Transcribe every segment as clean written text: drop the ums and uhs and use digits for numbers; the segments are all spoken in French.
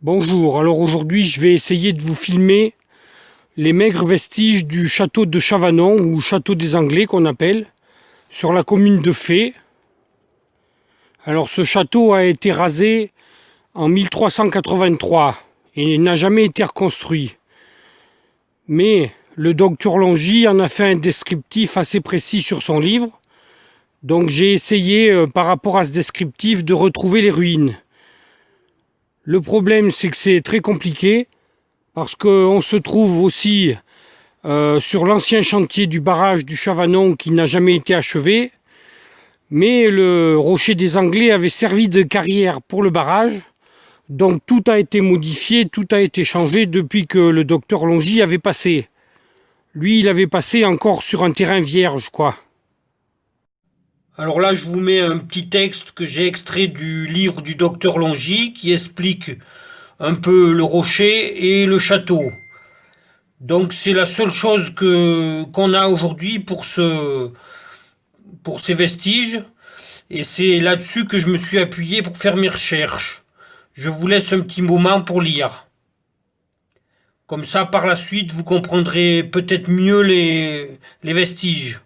Bonjour, alors aujourd'hui je vais essayer de vous filmer les maigres vestiges du château de Chavanon, ou château des Anglais qu'on appelle, sur la commune de Fay. Alors ce château a été rasé en 1383 et n'a jamais été reconstruit. Mais le docteur Longy en a fait un descriptif assez précis sur son livre. Donc j'ai essayé par rapport à ce descriptif de retrouver les ruines. Le problème c'est que c'est très compliqué parce qu'on se trouve aussi sur l'ancien chantier du barrage du Chavanon qui n'a jamais été achevé. Mais le rocher des Anglais avait servi de carrière pour le barrage. Donc tout a été modifié, tout a été changé depuis que le docteur Longy avait passé. Lui, il avait passé encore sur un terrain vierge, quoi. Alors là, je vous mets un petit texte que j'ai extrait du livre du docteur Longy qui explique un peu le rocher et le château. Donc c'est la seule chose qu'on a aujourd'hui pour ces vestiges. Et c'est là-dessus que je me suis appuyé pour faire mes recherches. Je vous laisse un petit moment pour lire. Comme ça, par la suite, vous comprendrez peut-être mieux les vestiges.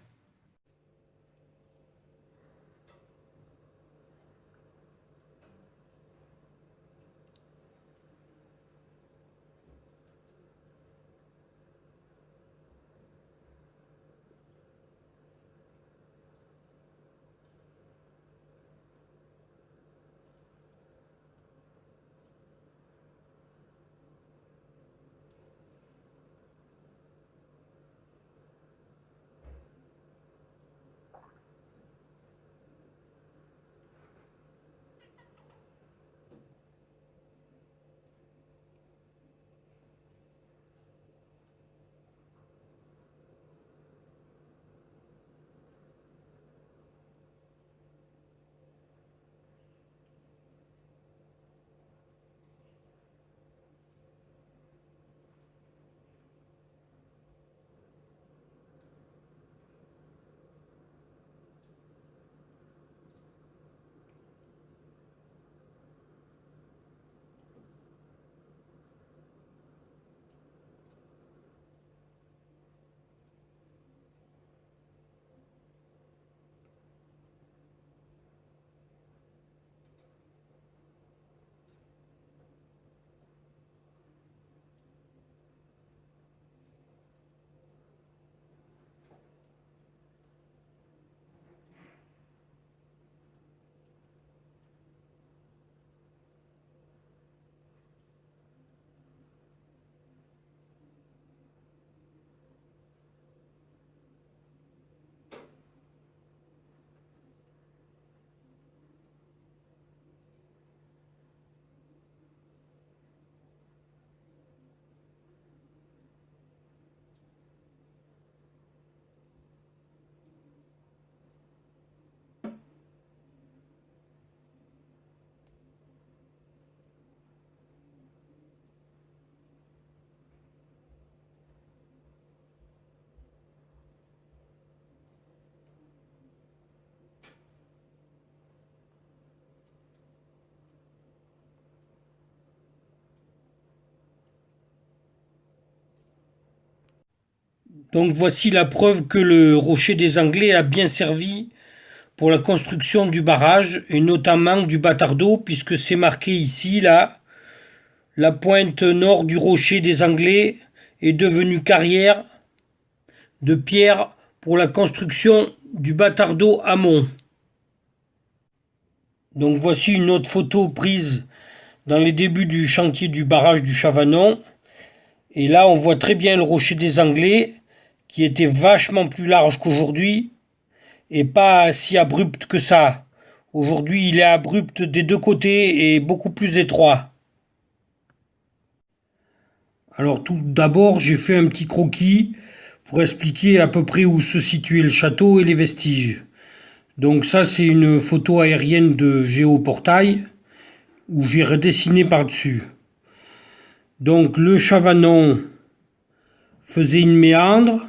Donc voici la preuve que le rocher des Anglais a bien servi pour la construction du barrage et notamment du bâtard d'eau, puisque c'est marqué ici, là, la pointe nord du rocher des Anglais est devenue carrière de pierre pour la construction du bâtard d'eau amont. Donc voici une autre photo prise dans les débuts du chantier du barrage du Chavanon. Et là on voit très bien le rocher des Anglais qui était vachement plus large qu'aujourd'hui et pas si abrupt que ça. Aujourd'hui, il est abrupt des deux côtés et beaucoup plus étroit. Alors tout d'abord, j'ai fait un petit croquis pour expliquer à peu près où se situait le château et les vestiges. Donc ça, c'est une photo aérienne de Géoportail où j'ai redessiné par-dessus. Donc le Chavanon faisait une méandre.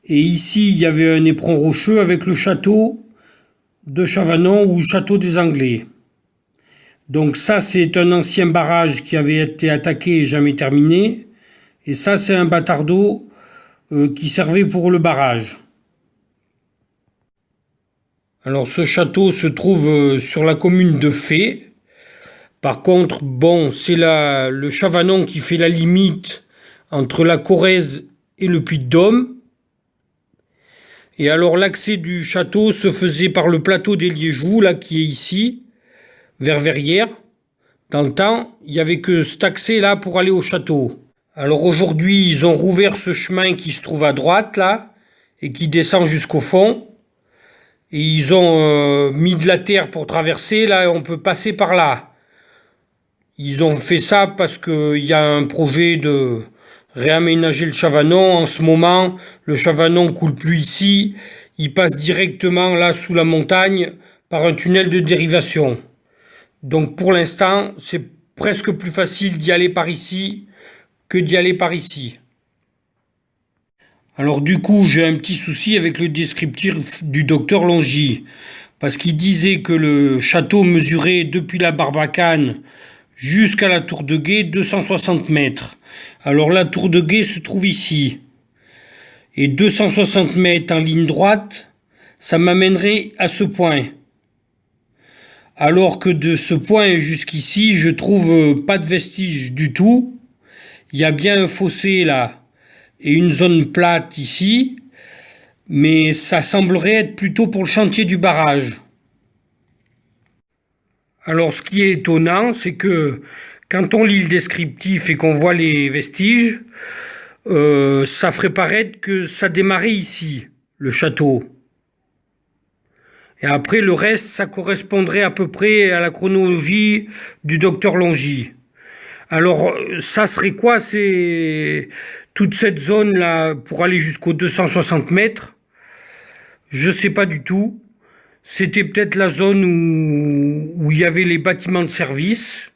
Et ici, il y avait un éperon rocheux avec le château de Chavanon ou château des Anglais. Donc ça, c'est un ancien barrage qui avait été attaqué et jamais terminé. Et ça, c'est un bâtard d'eau qui servait pour le barrage. Alors ce château se trouve sur la commune de Fay. Par contre, bon, c'est le Chavanon qui fait la limite entre la Corrèze et le Puy-de-Dôme. Et alors l'accès du château se faisait par le plateau des Liégeoux, là qui est ici, vers Verrières. Dans le temps, il n'y avait que cet accès là pour aller au château. Alors aujourd'hui, ils ont rouvert ce chemin qui se trouve à droite là, et qui descend jusqu'au fond. Et ils ont mis de la terre pour traverser, là on peut passer par là. Ils ont fait ça parce qu'il y a un projet de réaménager le Chavanon. En ce moment, le Chavanon coule plus ici. Il passe directement là sous la montagne par un tunnel de dérivation. Donc pour l'instant, c'est presque plus facile d'y aller par ici que d'y aller par ici. Alors du coup, j'ai un petit souci avec le descriptif du docteur Longy. Parce qu'il disait que le château mesurait depuis la Barbacane jusqu'à la tour de Guet 260 mètres. Alors la tour de Guet se trouve ici. Et 260 mètres en ligne droite, ça m'amènerait à ce point. Alors que de ce point jusqu'ici, je trouve pas de vestiges du tout. Il y a bien un fossé là et une zone plate ici, mais ça semblerait être plutôt pour le chantier du barrage. Alors ce qui est étonnant, c'est que quand on lit le descriptif et qu'on voit les vestiges, ça ferait paraître que ça démarrait ici, le château. Et après, le reste, ça correspondrait à peu près à la chronologie du docteur Longy. Alors, ça serait quoi? C'est toute cette zone-là pour aller jusqu'aux 260 mètres? Je sais pas du tout. C'était peut-être la zone où il y avait les bâtiments de service.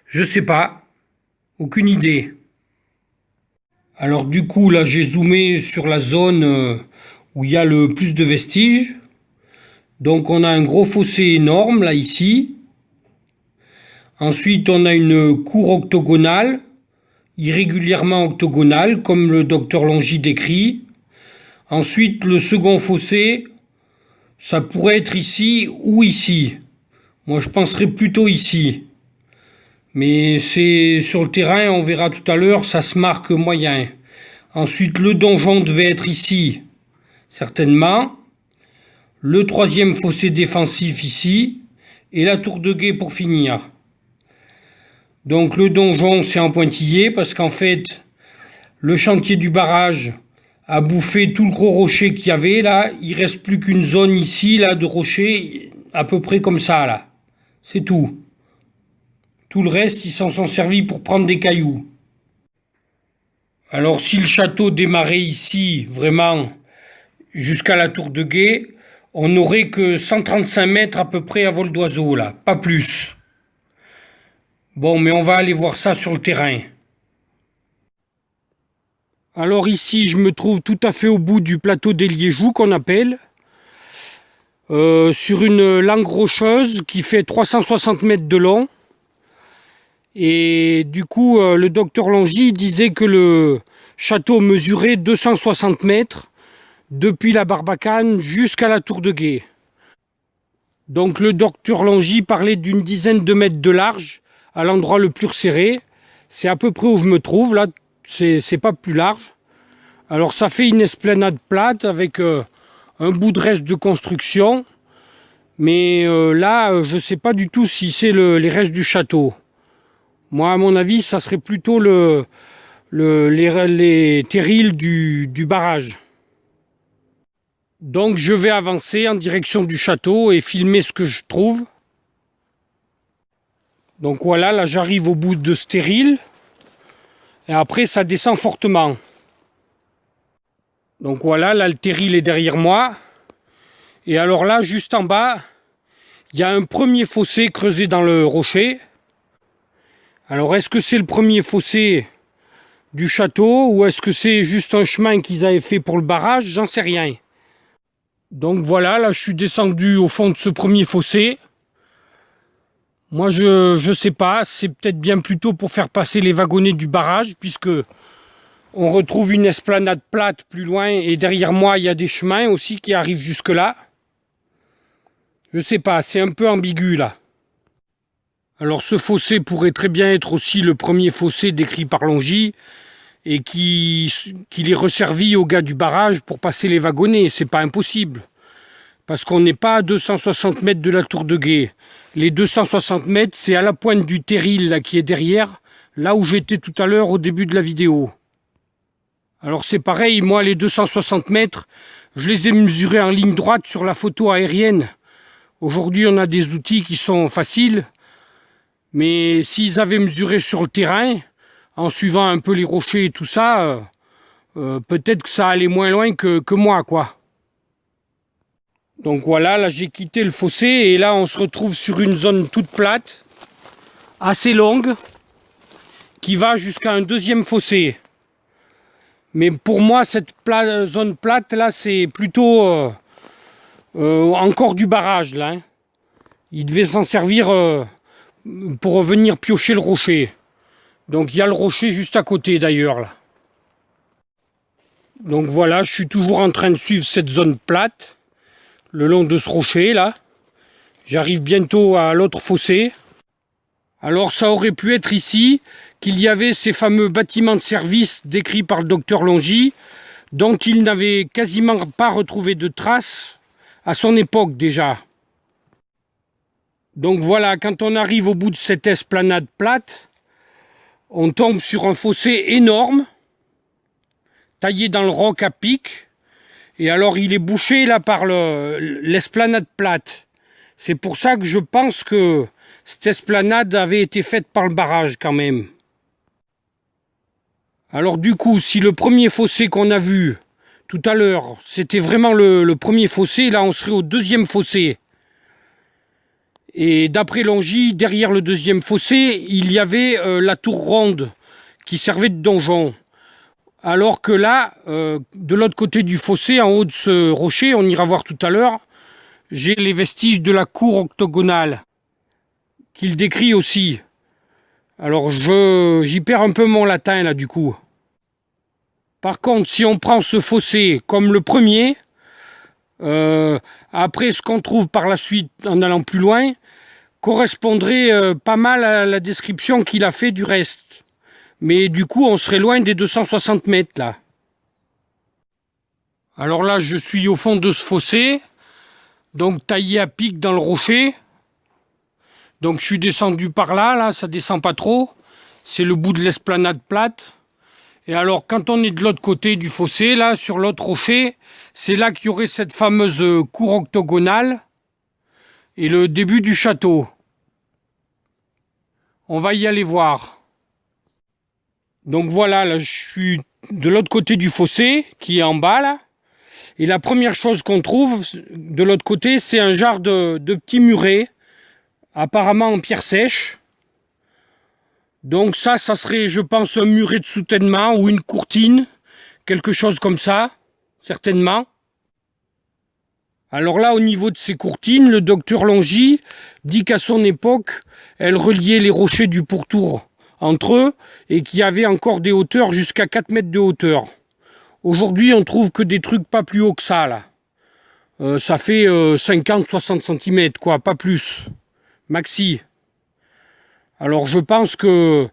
Je sais pas. Aucune idée. Alors du coup, là, j'ai zoomé sur la zone où il y a le plus de vestiges. Donc on a un gros fossé énorme, là, ici. Ensuite, on a une cour octogonale, irrégulièrement octogonale, comme le docteur Longy décrit. Ensuite, le second fossé, ça pourrait être ici ou ici. Moi, je penserais plutôt ici. Mais c'est sur le terrain, on verra tout à l'heure, ça se marque moyen. Ensuite, le donjon devait être ici, certainement. Le troisième fossé défensif ici. Et la tour de guet pour finir. Donc le donjon, c'est en pointillé parce qu'en fait, le chantier du barrage a bouffé tout le gros rocher qu'il y avait là. Il reste plus qu'une zone ici là de rocher, à peu près comme ça là. C'est tout. Tout le reste, ils s'en sont servis pour prendre des cailloux. Alors si le château démarrait ici, vraiment, jusqu'à la tour de guet, on n'aurait que 135 mètres à peu près à vol d'oiseau là, pas plus. Bon, mais on va aller voir ça sur le terrain. Alors ici, je me trouve tout à fait au bout du plateau des Liégeoux qu'on appelle, sur une langue rocheuse qui fait 360 mètres de long. Et du coup, le docteur Longy disait que le château mesurait 260 mètres depuis la Barbacane jusqu'à la tour de guet. Donc le docteur Longy parlait d'une dizaine de mètres de large à l'endroit le plus resserré. C'est à peu près où je me trouve, là, c'est pas plus large. Alors ça fait une esplanade plate avec un bout de reste de construction. Mais là, je sais pas du tout si c'est les restes du château. Moi, à mon avis, ça serait plutôt les terrils du barrage. Donc je vais avancer en direction du château et filmer ce que je trouve. Donc voilà, là j'arrive au bout de ce terril. Et après ça descend fortement. Donc voilà, là le terril est derrière moi. Et alors là, juste en bas, il y a un premier fossé creusé dans le rocher. Alors est-ce que c'est le premier fossé du château ou est-ce que c'est juste un chemin qu'ils avaient fait pour le barrage? J'en sais rien. Donc voilà, là je suis descendu au fond de ce premier fossé. Moi, je sais pas, c'est peut-être bien plutôt pour faire passer les wagonnets du barrage, puisque on retrouve une esplanade plate plus loin, et derrière moi, il y a des chemins aussi qui arrivent jusque-là. Je sais pas, c'est un peu ambigu là. Alors ce fossé pourrait très bien être aussi le premier fossé décrit par Longis, et qu'il est resservi aux gars du barrage pour passer les wagonnets, c'est pas impossible. Parce qu'on n'est pas à 260 mètres de la tour de guet. Les 260 mètres, c'est à la pointe du terril là, qui est derrière, là où j'étais tout à l'heure au début de la vidéo. Alors c'est pareil, moi les 260 mètres, je les ai mesurés en ligne droite sur la photo aérienne. Aujourd'hui on a des outils qui sont faciles, mais s'ils avaient mesuré sur le terrain, en suivant un peu les rochers et tout ça, peut-être que ça allait moins loin que moi, quoi. Donc voilà, là j'ai quitté le fossé et là on se retrouve sur une zone toute plate, assez longue, qui va jusqu'à un deuxième fossé. Mais pour moi cette zone plate là c'est plutôt encore du barrage là. Hein. Il devait s'en servir pour venir piocher le rocher. Donc il y a le rocher juste à côté d'ailleurs là. Donc voilà, je suis toujours en train de suivre cette zone plate, le long de ce rocher là. J'arrive bientôt à l'autre fossé. Alors ça aurait pu être ici qu'il y avait ces fameux bâtiments de service décrits par le docteur Longis, dont il n'avait quasiment pas retrouvé de traces à son époque déjà. Donc voilà, quand on arrive au bout de cette esplanade plate, on tombe sur un fossé énorme, taillé dans le roc à pic, et alors il est bouché là par l'esplanade plate. C'est pour ça que je pense que cette esplanade avait été faite par le barrage quand même. Alors du coup, si le premier fossé qu'on a vu tout à l'heure, c'était vraiment le premier fossé, là on serait au deuxième fossé. Et d'après Longis, derrière le deuxième fossé, il y avait la tour ronde qui servait de donjon. Alors que là, de l'autre côté du fossé, en haut de ce rocher, on ira voir tout à l'heure, j'ai les vestiges de la cour octogonale, qu'il décrit aussi. Alors j'y perds un peu mon latin là du coup. Par contre, si on prend ce fossé comme le premier, après ce qu'on trouve par la suite en allant plus loin, correspondrait pas mal à la description qu'il a fait du reste. Mais du coup, on serait loin des 260 mètres là. Alors là, je suis au fond de ce fossé, donc taillé à pic dans le rocher. Donc je suis descendu par là, ça descend pas trop. C'est le bout de l'esplanade plate. Et alors quand on est de l'autre côté du fossé, là, sur l'autre rocher, c'est là qu'il y aurait cette fameuse cour octogonale et le début du château. On va y aller voir. Donc voilà, là je suis de l'autre côté du fossé, qui est en bas là. Et la première chose qu'on trouve de l'autre côté, c'est un genre de petits murets, apparemment en pierre sèche. Donc ça serait, je pense, un muret de soutènement ou une courtine, quelque chose comme ça, certainement. Alors là, au niveau de ces courtines, le docteur Longis dit qu'à son époque, elle reliait les rochers du pourtour entre eux et qu'il y avait encore des hauteurs jusqu'à 4 mètres de hauteur. Aujourd'hui, on trouve que des trucs pas plus hauts que ça, là. Ça fait 50-60 cm, quoi, pas plus. Maxi. Alors je pense que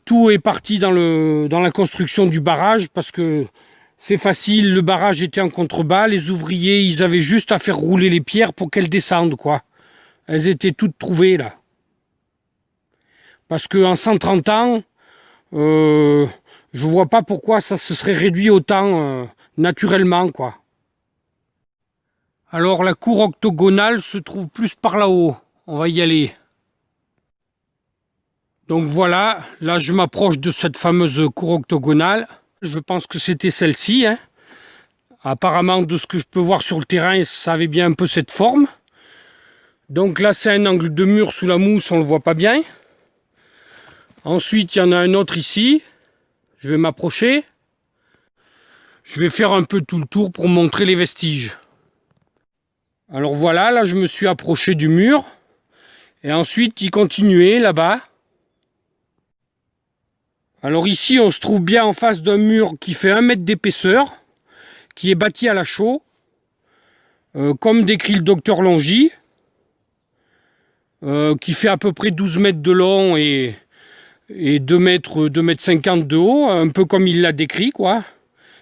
tout est parti dans la construction du barrage parce que c'est facile, le barrage était en contrebas, les ouvriers, ils avaient juste à faire rouler les pierres pour qu'elles descendent, quoi. Elles étaient toutes trouvées, là. Parce qu'en 130 ans, je vois pas pourquoi ça se serait réduit autant naturellement, quoi. Alors la cour octogonale se trouve plus par là-haut. On va y aller. Donc voilà, là je m'approche de cette fameuse cour octogonale. Je pense que c'était celle-ci. Hein. Apparemment, de ce que je peux voir sur le terrain, ça avait bien un peu cette forme. Donc là, c'est un angle de mur sous la mousse, on ne le voit pas bien. Ensuite, il y en a un autre ici. Je vais m'approcher. Je vais faire un peu tout le tour pour montrer les vestiges. Alors voilà, là je me suis approché du mur. Et ensuite, il continuait là-bas. Alors ici, on se trouve bien en face d'un mur qui fait 1 mètre d'épaisseur, qui est bâti à la chaux, comme décrit le docteur Longy, qui fait à peu près 12 mètres de long et 2 mètres, 2 mètres 50 de haut, un peu comme il l'a décrit, quoi,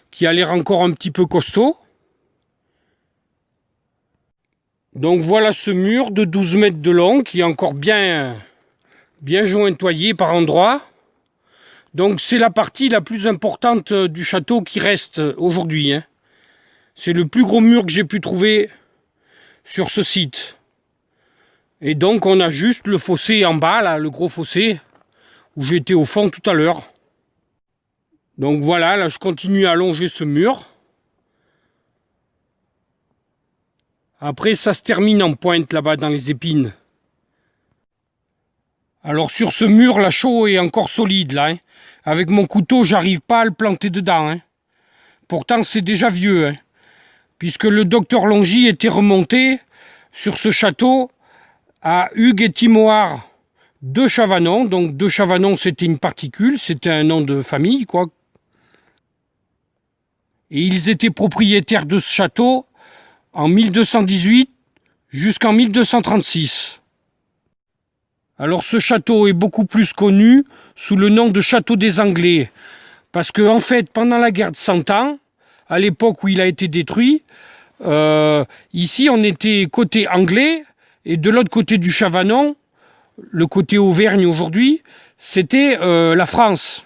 qui a l'air encore un petit peu costaud. Donc voilà ce mur de 12 mètres de long qui est encore bien jointoyé par endroits. Donc c'est la partie la plus importante du château qui reste aujourd'hui, hein. C'est le plus gros mur que j'ai pu trouver sur ce site. Et donc on a juste le fossé en bas, là, le gros fossé, où j'étais au fond tout à l'heure. Donc voilà, là je continue à allonger ce mur. Après ça se termine en pointe là-bas dans les épines. Alors sur ce mur, la chaux est encore solide là, hein. Avec mon couteau, j'arrive pas à le planter dedans, hein. Pourtant c'est déjà vieux, hein, puisque le docteur Longy était remonté sur ce château à Hugues et Timoard de Chavanon. Donc de Chavanon, c'était une particule, c'était un nom de famille, quoi. Et ils étaient propriétaires de ce château en 1218 jusqu'en 1236. Alors ce château est beaucoup plus connu sous le nom de château des Anglais, parce que en fait, pendant la guerre de 100 ans, à l'époque où il a été détruit, ici on était côté anglais, et de l'autre côté du Chavanon, le côté Auvergne aujourd'hui, c'était la France.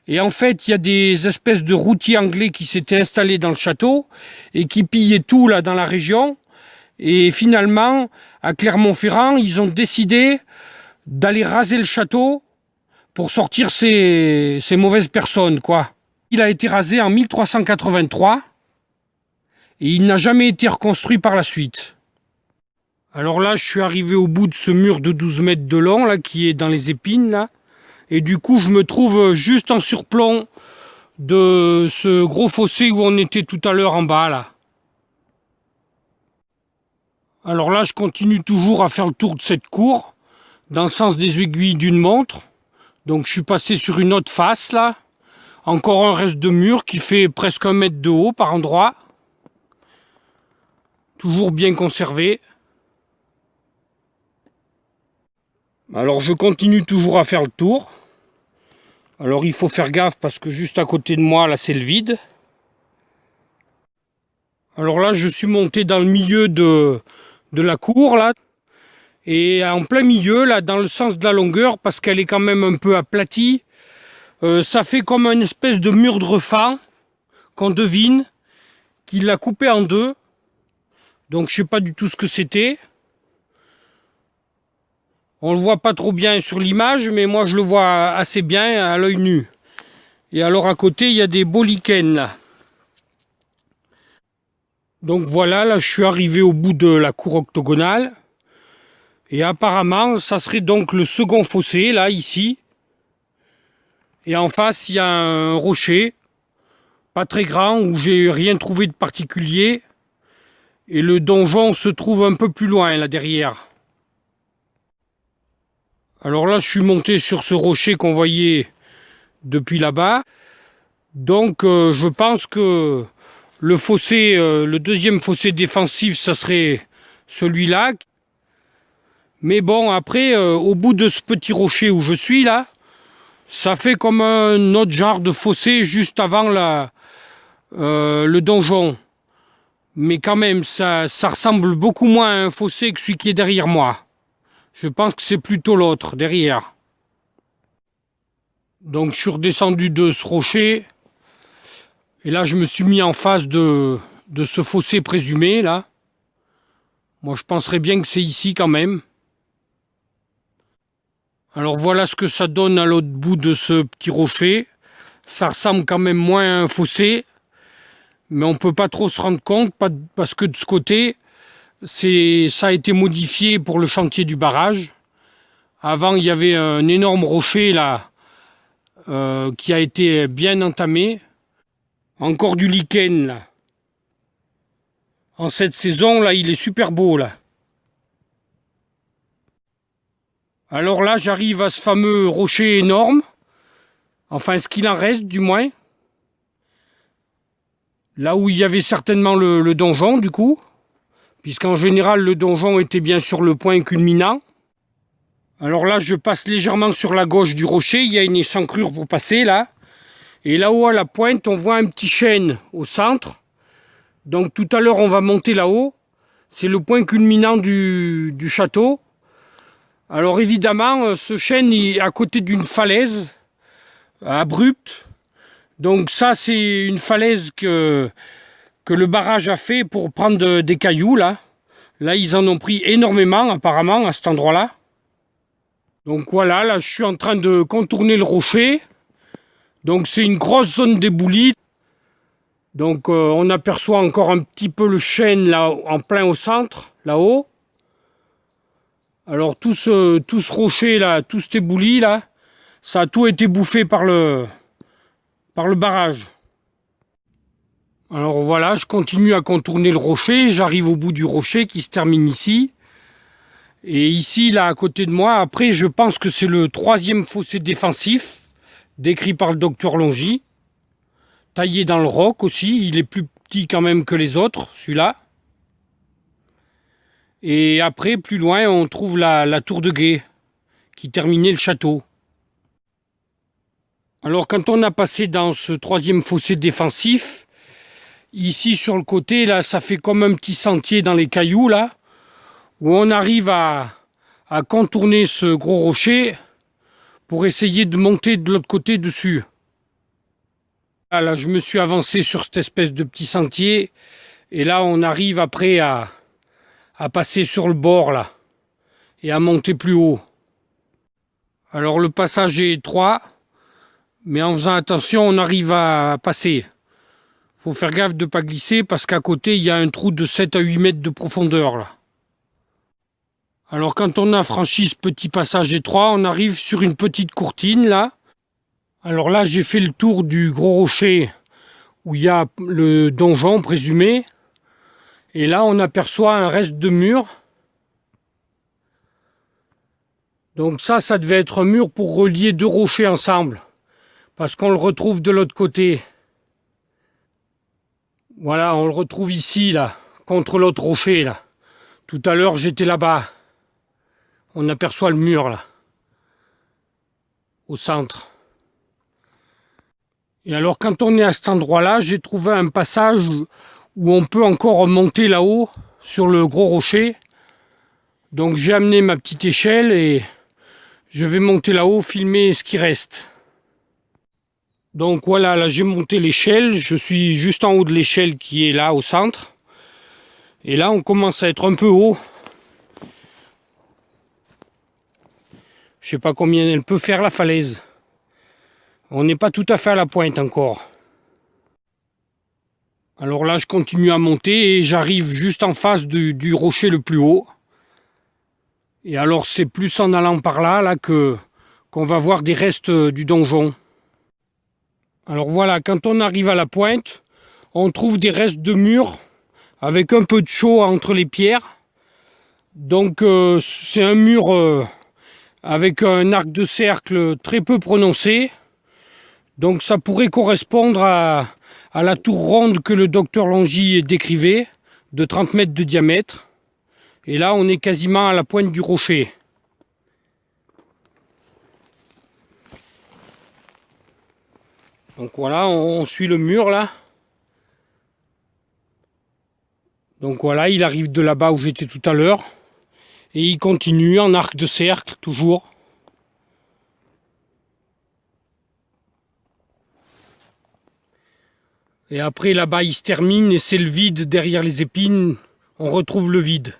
Et en fait, il y a des espèces de routiers anglais qui s'étaient installés dans le château et qui pillaient tout là dans la région. Et finalement, à Clermont-Ferrand, ils ont décidé d'aller raser le château pour sortir ces mauvaises personnes, quoi. Il a été rasé en 1383 et il n'a jamais été reconstruit par la suite. Alors là, je suis arrivé au bout de ce mur de 12 mètres de long, là, qui est dans les épines, là. Et du coup, je me trouve juste en surplomb de ce gros fossé où on était tout à l'heure en bas, là. Alors là, je continue toujours à faire le tour de cette cour, dans le sens des aiguilles d'une montre. Donc je suis passé sur une autre face, là. Encore un reste de mur qui fait presque 1 mètre de haut par endroit. Toujours bien conservé. Alors je continue toujours à faire le tour. Alors il faut faire gaffe parce que juste à côté de moi, là, c'est le vide. Alors là, je suis monté dans le milieu de la cour, là. Et en plein milieu, là, dans le sens de la longueur, parce qu'elle est quand même un peu aplatie, ça fait comme une espèce de mur de refend qu'on devine, qu'il l'a coupé en deux. Donc je sais pas du tout ce que c'était. On le voit pas trop bien sur l'image, mais moi je le vois assez bien à l'œil nu. Et alors à côté, il y a des beaux lichens, là. Donc voilà, là je suis arrivé au bout de la cour octogonale. Et apparemment, ça serait donc le second fossé, là, ici. Et en face, il y a un rocher, pas très grand, où j'ai rien trouvé de particulier. Et le donjon se trouve un peu plus loin, là, derrière. Alors là, je suis monté sur ce rocher qu'on voyait depuis là-bas. Donc, je pense que le fossé, le deuxième fossé défensif, ça serait celui-là. Mais bon, après, au bout de ce petit rocher où je suis, là, ça fait comme un autre genre de fossé juste avant le donjon. Mais quand même, ça ressemble beaucoup moins à un fossé que celui qui est derrière moi. Je pense que c'est plutôt l'autre, derrière. Donc je suis redescendu de ce rocher. Et là, je me suis mis en face de ce fossé présumé, là. Moi, je penserais bien que c'est ici quand même. Alors voilà ce que ça donne à l'autre bout de ce petit rocher. Ça ressemble quand même moins à un fossé. Mais on peut pas trop se rendre compte parce que de ce côté, ça a été modifié pour le chantier du barrage. Avant, il y avait un énorme rocher là qui a été bien entamé. Encore du lichen là. En cette saison là, il est super beau là. Alors là, j'arrive à ce fameux rocher énorme. Enfin, ce qu'il en reste, du moins. Là où il y avait certainement le donjon, du coup. Puisqu'en général, le donjon était bien sur le point culminant. Alors là, je passe légèrement sur la gauche du rocher. Il y a une échancrure pour passer, là. Et là-haut, à la pointe, on voit un petit chêne au centre. Donc tout à l'heure, on va monter là-haut. C'est le point culminant du château. Alors évidemment, ce chêne est à côté d'une falaise abrupte. Donc ça, c'est une falaise que le barrage a fait pour prendre des cailloux, là. Là, ils en ont pris énormément, apparemment, à cet endroit-là. Donc voilà, là, je suis en train de contourner le rocher. Donc c'est une grosse zone d'éboulis. Donc on aperçoit encore un petit peu le chêne, là, en plein au centre, là-haut. Alors tout ce rocher, là, tout cet éboulis, là, ça a tout été bouffé par le barrage. Alors voilà, je continue à contourner le rocher, j'arrive au bout du rocher qui se termine ici. Et ici, là, à côté de moi, après, je pense que c'est le 3e fossé défensif, décrit par le docteur Longy. Taillé dans le roc aussi, il est plus petit quand même que les autres, celui-là. Et après, plus loin, on trouve la tour de guet, qui terminait le château. Alors quand on a passé dans ce 3e fossé défensif, ici sur le côté, là, ça fait comme un petit sentier dans les cailloux, là, où on arrive à contourner ce gros rocher pour essayer de monter de l'autre côté dessus. Là, je me suis avancé sur cette espèce de petit sentier, et là, on arrive après à passer sur le bord, là, et à monter plus haut. Alors le passage est étroit, mais en faisant attention, on arrive à passer. Faut faire gaffe de ne pas glisser parce qu'à côté, il y a un trou de 7 à 8 mètres de profondeur, là. Alors quand on a franchi ce petit passage étroit, on arrive sur une petite courtine, là. Alors là, j'ai fait le tour du gros rocher où il y a le donjon présumé. Et là, on aperçoit un reste de mur. Donc ça devait être un mur pour relier 2 rochers ensemble. Parce qu'on le retrouve de l'autre côté. Voilà, on le retrouve ici, là, contre l'autre rocher, là. Tout à l'heure, j'étais là-bas. On aperçoit le mur, là, au centre. Et alors, quand on est à cet endroit-là, j'ai trouvé un passage où on peut encore monter là-haut, sur le gros rocher. Donc, j'ai amené ma petite échelle et je vais monter là-haut, filmer ce qui reste. Donc voilà, là j'ai monté l'échelle, je suis juste en haut de l'échelle qui est là au centre. Et là on commence à être un peu haut. Je sais pas combien elle peut faire la falaise. On n'est pas tout à fait à la pointe encore. Alors là je continue à monter et j'arrive juste en face du rocher le plus haut. Et alors c'est plus en allant par là qu'on va voir des restes du donjon. Alors voilà, quand on arrive à la pointe, on trouve des restes de murs avec un peu de chaux entre les pierres. Donc c'est un mur avec un arc de cercle très peu prononcé. Donc ça pourrait correspondre à la tour ronde que le docteur Longy décrivait, de 30 mètres de diamètre. Et là on est quasiment à la pointe du rocher. Donc voilà, on suit le mur là. Donc voilà, il arrive de là-bas où j'étais tout à l'heure. Et il continue en arc de cercle, toujours. Et après là-bas il se termine et c'est le vide derrière les épines. On retrouve le vide.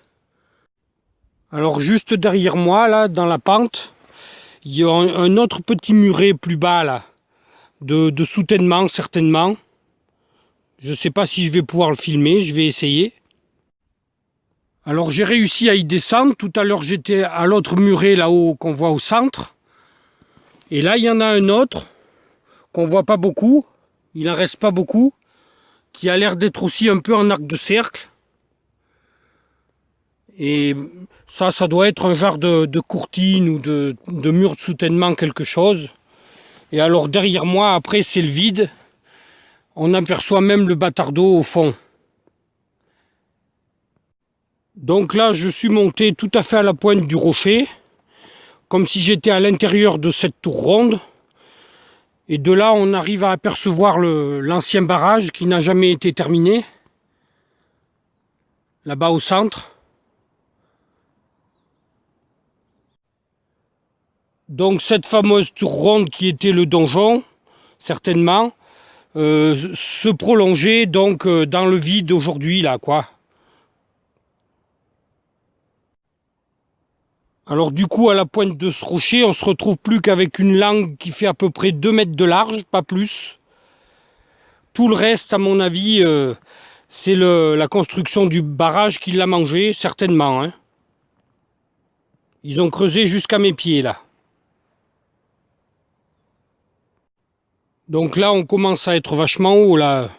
Alors juste derrière moi, là, dans la pente, il y a un autre petit muret plus bas là. De soutènement certainement. Je ne sais pas si je vais pouvoir le filmer, je vais essayer. Alors j'ai réussi à y descendre. Tout à l'heure j'étais à l'autre muret là-haut qu'on voit au centre. Et là il y en a un autre qu'on voit pas beaucoup. Il en reste pas beaucoup. Qui a l'air d'être aussi un peu en arc de cercle. Et ça doit être un genre de courtine ou de mur de soutènement, quelque chose. Et alors derrière moi, après c'est le vide. On aperçoit même le bâtard d'eau au fond. Donc là, je suis monté tout à fait à la pointe du rocher, comme si j'étais à l'intérieur de cette tour ronde. Et de là, on arrive à apercevoir l'ancien barrage qui n'a jamais été terminé, là-bas au centre. Donc cette fameuse tour ronde qui était le donjon, certainement, se prolongeait donc dans le vide aujourd'hui, là, quoi. Alors du coup, à la pointe de ce rocher, on se retrouve plus qu'avec une langue qui fait à peu près 2 mètres de large, pas plus. Tout le reste, à mon avis, c'est la construction du barrage qui l'a mangé, certainement, hein. Ils ont creusé jusqu'à mes pieds, là. Donc là, on commence à être vachement haut, là.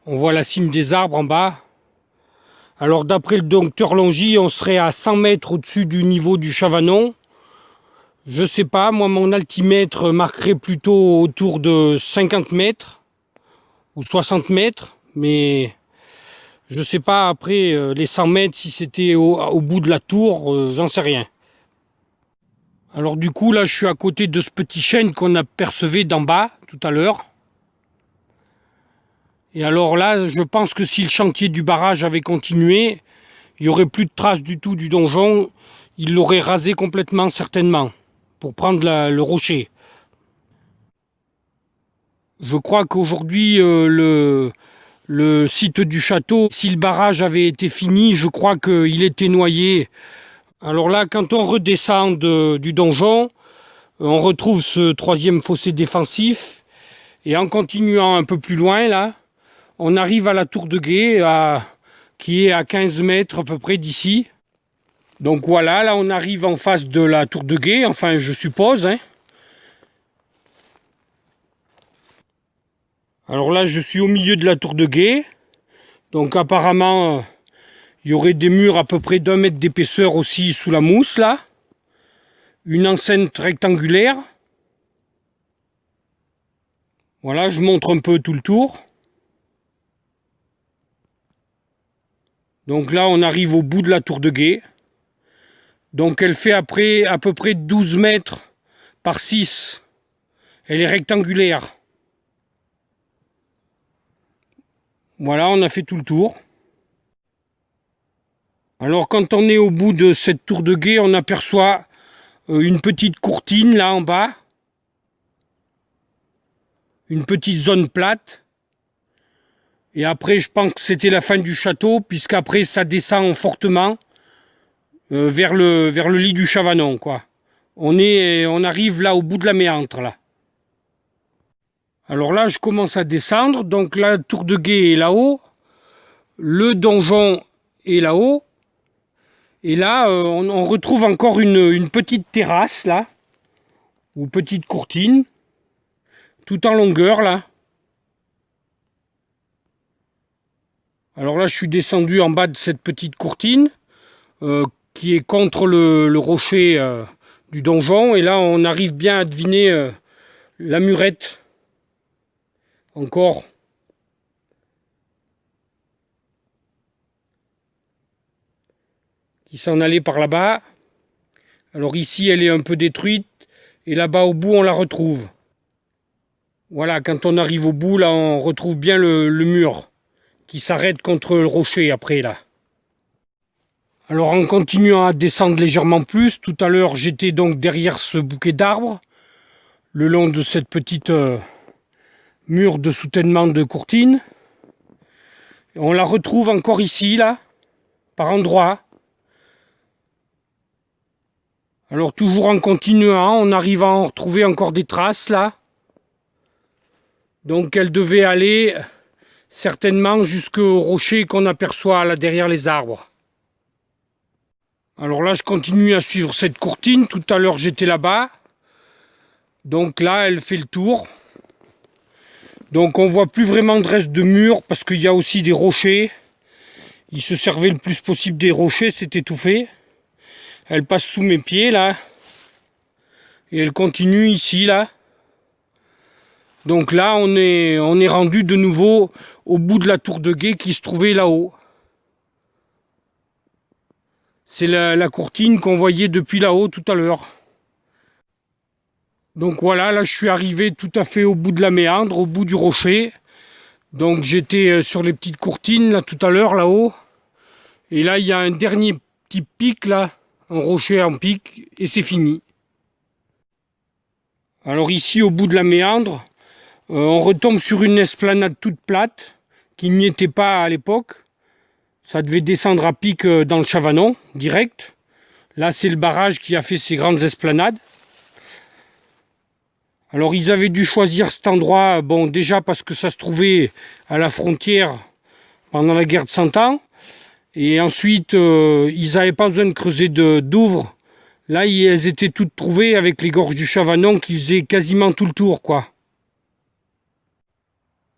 On voit la cime des arbres en bas. Alors d'après le docteur Longy, on serait à 100 mètres au-dessus du niveau du Chavanon. Je sais pas, moi mon altimètre marquerait plutôt autour de 50 mètres ou 60 mètres, mais je sais pas après les 100 mètres si c'était au bout de la tour, j'en sais rien. Alors du coup là je suis à côté de ce petit chêne qu'on apercevait d'en bas tout à l'heure. Et alors là, je pense que si le chantier du barrage avait continué, il n'y aurait plus de traces du tout du donjon. Il l'aurait rasé complètement, certainement, pour prendre le rocher. Je crois qu'aujourd'hui, le site du château, si le barrage avait été fini, je crois qu'il était noyé. Alors là, quand on redescend du donjon, on retrouve ce troisième fossé défensif. Et en continuant un peu plus loin, là, on arrive à la tour de guet, qui est à 15 mètres à peu près d'ici. Donc voilà, là on arrive en face de la tour de guet, enfin je suppose, hein. Alors là je suis au milieu de la tour de guet. Donc apparemment, il y aurait des murs à peu près d'1 mètre d'épaisseur aussi sous la mousse, là. Une enceinte rectangulaire. Voilà, je montre un peu tout le tour. Donc là, on arrive au bout de la tour de guet. Donc elle fait après à peu près 12 mètres par 6. Elle est rectangulaire. Voilà, on a fait tout le tour. Alors quand on est au bout de cette tour de guet, on aperçoit une petite courtine là en bas. Une petite zone plate. Et après, je pense que c'était la fin du château, puisqu'après ça descend fortement vers le lit du Chavanon, quoi. On arrive là au bout de la méandre, là. Alors là, je commence à descendre. Donc la tour de guet est là-haut. Le donjon est là-haut. Et là, on retrouve encore une petite terrasse, là. Ou petite courtine. Tout en longueur, là. Alors là, je suis descendu en bas de cette petite courtine. Qui est contre le rocher du donjon. Et là, on arrive bien à deviner la murette. Encore. Qui s'en allait par là-bas. Alors ici, elle est un peu détruite. Et là-bas, au bout, on la retrouve. Voilà, quand on arrive au bout, là, on retrouve bien le mur qui s'arrête contre le rocher après, là. Alors en continuant à descendre légèrement plus, tout à l'heure j'étais donc derrière ce bouquet d'arbres, le long de cette petite mur de soutènement de courtine. On la retrouve encore ici, là, par endroits. Alors toujours en continuant, on arrive à en retrouver encore des traces, là. Donc elle devait aller certainement jusqu'au rocher qu'on aperçoit là derrière les arbres. Alors là, je continue à suivre cette courtine. Tout à l'heure, j'étais là-bas. Donc là, elle fait le tour. Donc on voit plus vraiment de reste de mur parce qu'il y a aussi des rochers. Il se servait le plus possible des rochers, c'est étouffé. Elle passe sous mes pieds là. Et elle continue ici là. Donc là on est rendu de nouveau au bout de la tour de guet qui se trouvait là-haut. C'est la courtine qu'on voyait depuis là-haut tout à l'heure. Donc voilà, là je suis arrivé tout à fait au bout de la méandre, au bout du rocher. Donc j'étais sur les petites courtines là tout à l'heure là-haut. Et là il y a un dernier petit pic là, un rocher en pic, et c'est fini. Alors ici au bout de la méandre, on retombe sur une esplanade toute plate, qui n'y était pas à l'époque. Ça devait descendre à pic dans le Chavanon, direct. Là c'est le barrage qui a fait ces grandes esplanades. Alors ils avaient dû choisir cet endroit, bon déjà parce que ça se trouvait à la frontière pendant la guerre de 100 ans. Et ensuite, ils n'avaient pas besoin de creuser d'ouvre. Là, elles étaient toutes trouvées avec les gorges du Chavanon qui faisaient quasiment tout le tour, quoi.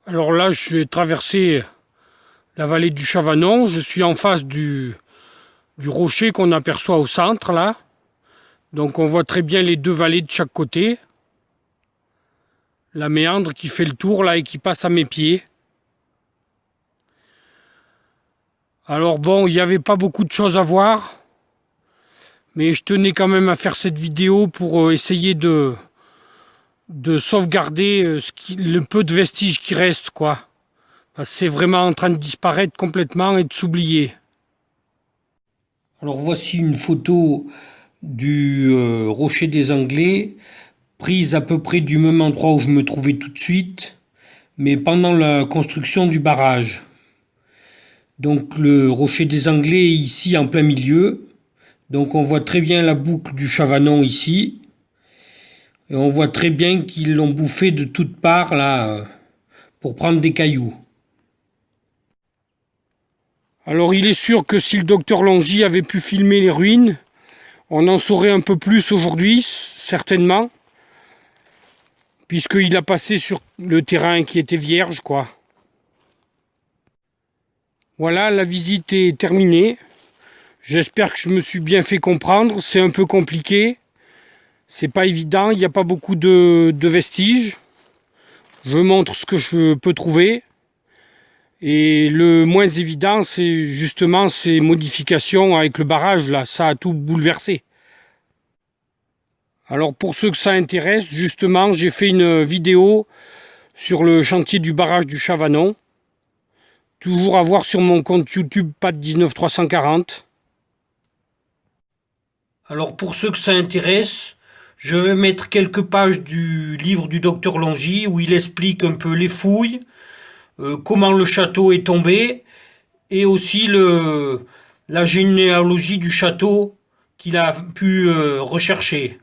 Alors là, je vais traverser la vallée du Chavanon. Je suis en face du rocher qu'on aperçoit au centre, là. Donc on voit très bien les deux vallées de chaque côté. La méandre qui fait le tour, là, et qui passe à mes pieds. Alors bon, il n'y avait pas beaucoup de choses à voir. Mais je tenais quand même à faire cette vidéo pour essayer de sauvegarder le peu de vestiges qui restent, quoi. Parce que c'est vraiment en train de disparaître complètement et de s'oublier. Alors voici une photo du rocher des Anglais, prise à peu près du même endroit où je me trouvais tout de suite, mais pendant la construction du barrage. Donc le rocher des Anglais est ici en plein milieu. Donc on voit très bien la boucle du Chavanon ici. Et on voit très bien qu'ils l'ont bouffé de toutes parts là pour prendre des cailloux. Alors il est sûr que si le docteur Longy avait pu filmer les ruines, on en saurait un peu plus aujourd'hui, certainement. Puisqu'il a passé sur le terrain qui était vierge, quoi. Voilà, la visite est terminée. J'espère que je me suis bien fait comprendre. C'est un peu compliqué. C'est pas évident. Il n'y a pas beaucoup de vestiges. Je montre ce que je peux trouver. Et le moins évident, c'est justement ces modifications avec le barrage, là. Ça a tout bouleversé. Alors pour ceux que ça intéresse, justement, j'ai fait une vidéo sur le chantier du barrage du Chavanon. Toujours à voir sur mon compte YouTube Pat19340. Alors pour ceux que ça intéresse, je vais mettre quelques pages du livre du docteur Longy où il explique un peu les fouilles, comment le château est tombé et aussi la généalogie du château qu'il a pu rechercher.